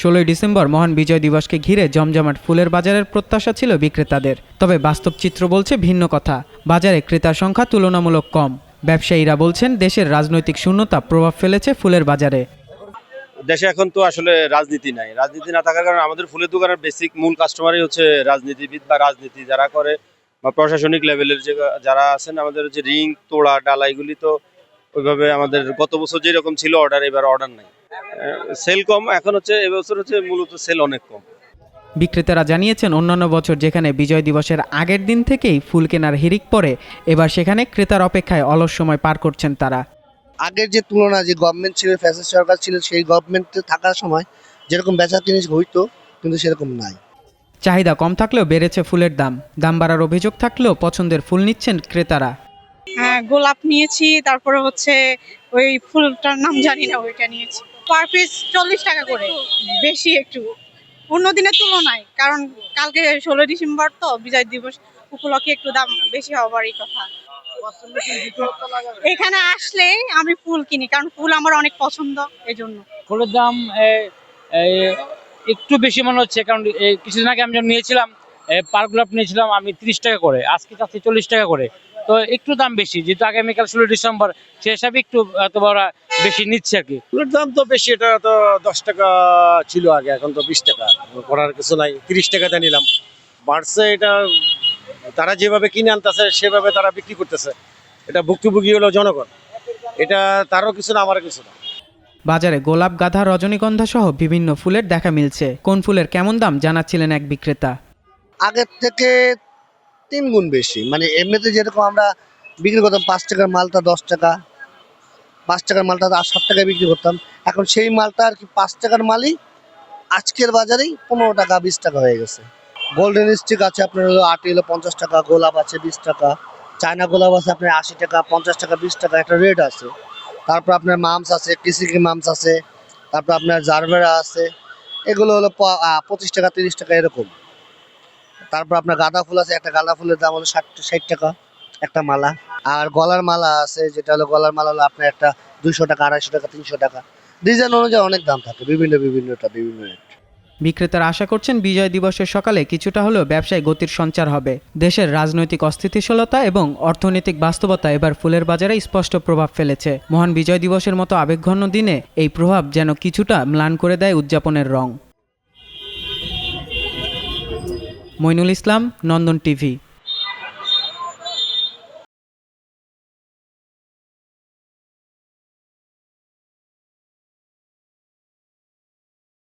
16ই December মহান বিজয় দিবসকে ঘিরে জমজমাট ফুলের বাজারের প্রত্যাশা ছিল বিক্রেতাদের। তবে বাস্তব চিত্র বলছে ভিন্ন কথা। বাজারে ক্রেতার সংখ্যা তুলনামূলক কম। ব্যবসায়ীরা বলছেন দেশের রাজনৈতিক শূন্যতা প্রভাব ফেলেছে ফুলের বাজারে। দেশে এখন তো আসলে রাজনীতি নাই, রাজনীতি না থাকার কারণে আমাদের ফুলের দোকানের বেসিক মূল কাস্টমারই হচ্ছে রাজনীতিবিদ বা রাজনীতি যারা করে বা প্রশাসনিক লেভেলের যে যারা আছেন। আমাদের যে রিং তোড়া ডালা এগুলি তো ওইভাবে আমাদের গত বছর যেরকম ছিল অর্ডার, এবার অর্ডার নাই, সেল কম। এখন হচ্ছে এবছর হচ্ছে মূলত সেল অনেক কম। বিক্রেতারা জানিয়েছেন অন্যান্য বছর যেখানে বিজয় দিবসের আগের দিন থেকেই ফুল কেনার হিড়িক পড়ে, এবার সেখানে ক্রেতার অপেক্ষায় অলস সময় পার করছেন তারা। আগের যে তুলনা, যে গভর্নমেন্ট ছিল, ফ্যাসিস্ট সরকার ছিল, সেই গভর্নমেন্টে থাকার সময় যেরকম বেচা জিনিস হইতো কিন্তু সেরকম নাই। চাহিদা কম থাকলেও বেড়েছে ফুলের দাম। দাম বাড়ার অভিযোগ থাকলেও পছন্দের ফুল নিচ্ছেন ক্রেতারা। হ্যাঁ, গোলাপ নিয়েছি, তারপরে হচ্ছে ওই ফুলটার নাম জানি না, ওইটা নিয়েছি। পার পিস 40 টাকা করে, বেশি একটু অন্য দিনের তুলনায়, কারণ কালকে 16 ডিসেম্বর তো বিজয় দিবস উপলক্ষে একটু দাম বেশি হওয়ারই কথা। এখানে আসলে আমি ফুল কিনি, কারণ ফুল আমার অনেক পছন্দ, এজন্য। ফুলের দাম একটু বেশি মনে হচ্ছে, কারণ কিছুদিন আগে আমি যখন নিয়েছিলাম পার গোলাপ নিয়েছিলাম আমি 30 টাকা করে, আজকে চাচ্ছি 40 টাকা করে। তো একটু দাম বেশি, যেহেতু আগামীকাল 16 ডিসেম্বর, সে হিসাবে একটু ওরা বেশি নিচ্ছে আর কি। ফুলের দাম তো বেশি, এটা তো 10 টাকা ছিল আগে, এখন তো 20 টাকা। করার কিছু নাই, 30 টাকাতে নিলাম। বাড়ছে এটা, তারা যেভাবে কিনে আনতেছে সেভাবে তারা বিক্রি করতেছে। এটা ভুক্তভোগী হলো জনগণ, এটা তারও কিছু না, আমারও কিছু না। বাজারে গোলাপ, গাঁদা, রজনীগন্ধা সহ বিভিন্ন ফুলের দেখা মিলছে। কোন ফুলের কেমন দাম জানাচ্ছিলেন এক বিক্রেতা। আগের থেকে 3 গুণ বেশি। মানে এমনিতে যেরকম আমরা বিক্রি করতাম 5 টাকার মালটা 10 টাকা, 5 টাকার মালটা 7 টাকায় বিক্রি করতাম, এখন সেই মালটা আর কি 5 টাকার মালই আজকের বাজারেই 15 টাকা 20 টাকা হয়ে গেছে। গোল্ডেন স্টিক আছে আপনার হলো 50 টাকা, গোলাপ আছে 20 টাকা, চায়না গোলাপ আছে আপনার 80 টাকা, 50 টাকা, 20 টাকা একটা রেট আছে। তারপর আপনার মামস আছে, কিসিকি মামস আছে, তারপর আপনার জারবেরা আছে, এগুলো হলো 25 টাকা 30 টাকা এরকম। তারপর আপনার গাঁদা ফুল আছে, একটা গাঁদা ফুলের দাম হলো 60 টাকা একটা মালা। আর গলার মালা আছে, যেটা হলো গলার মালা হলো আপনার একটা 200 টাকা, 250 টাকা, 300 টাকা। ডিজাইন অনুযায়ী অনেক দাম থাকে, বিভিন্ন রেট। বিক্রেতারা আশা করছেন বিজয় দিবসের সকালে কিছুটা হলেও ব্যবসায় গতির সঞ্চার হবে। দেশের রাজনৈতিক অস্থিতিশীলতা এবং অর্থনৈতিক বাস্তবতা এবার ফুলের বাজারে স্পষ্ট প্রভাব ফেলেছে। মহান বিজয় দিবসের মতো আবেগঘন দিনে এই প্রভাব যেন কিছুটা ম্লান করে দেয় উদযাপনের রং। মইনুল ইসলাম, নন্দন টিভি।